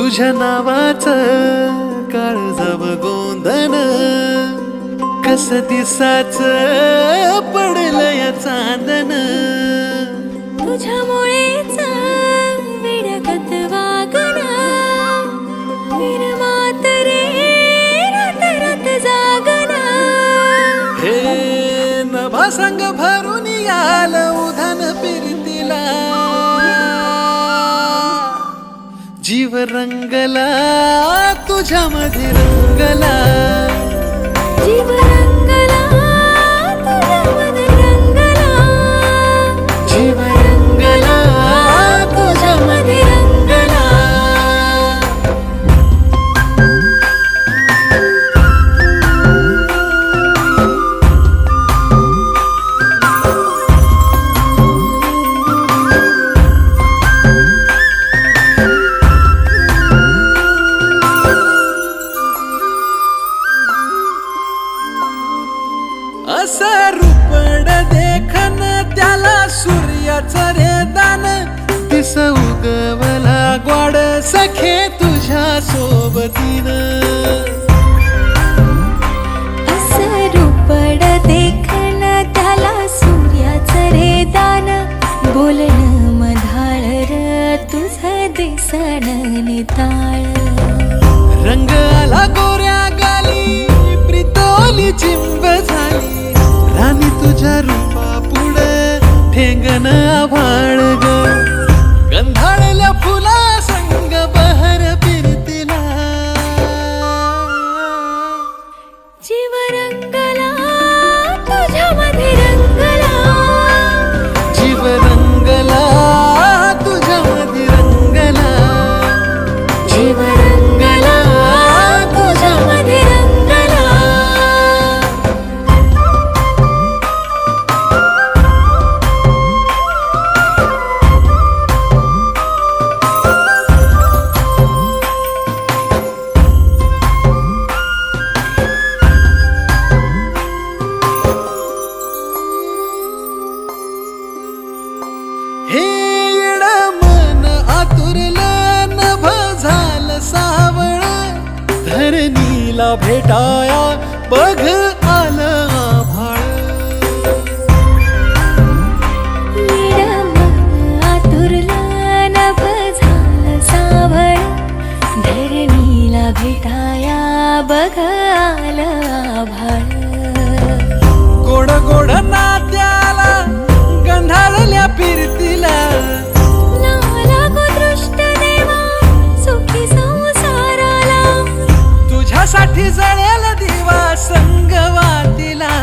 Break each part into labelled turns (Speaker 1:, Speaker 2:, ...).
Speaker 1: तुझ्या नावाचं काळजाव गोंधन कस दिसाच पडलं या चांदन
Speaker 2: तुझ्यामुळेच विडगत वागण विरमात रे रात रात जागण
Speaker 1: हे नभा संग भरून याल उधन फिरतीला जीव रंगला तुझ्यामध्ये रंगला
Speaker 2: जीव रंगला तुझ्यामध्ये रंगला
Speaker 1: जीव रंगला तुझ्यामध्ये रंगला असं रूपड देखन त्याला सूर्याचं रे दान दिस उगवला ग्वाड सखे तुझ्या सोबतीन
Speaker 2: असं रूपड देखन त्याला सूर्याचं रे दान बोलणं मधाळ र तुझं दिसण निताळ
Speaker 1: रंग आला गोऱ्या गाली प्रितोली चिंब झाली राणी तुझ्या रूपा पुढे ठेंगण आभाळ ग गंधाळल्या फुला संग बहर फिरतीला
Speaker 2: जीव रंगला तुझ्यामध्ये रंगला
Speaker 1: जीव रंगला तुझ्यामध्ये रंगला जीव रंगला तुझ्यामध्ये रंगला हे येड मन आतुरलं नभ झालं सावळ धरणीला भेटाया बघ आलं आभाळ
Speaker 2: आतुरला नभ झालं सावळ धरणीला भेटाया बघ आलं आभाळ
Speaker 1: गोड गोड नात्याला गंधाळल्या फिरतीला
Speaker 2: लागो दृष्ट देवा सुखी संसाराला
Speaker 1: तुझ्यासाठी जळेल दिवा संगवातीला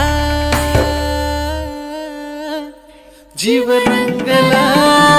Speaker 1: जीव रंगला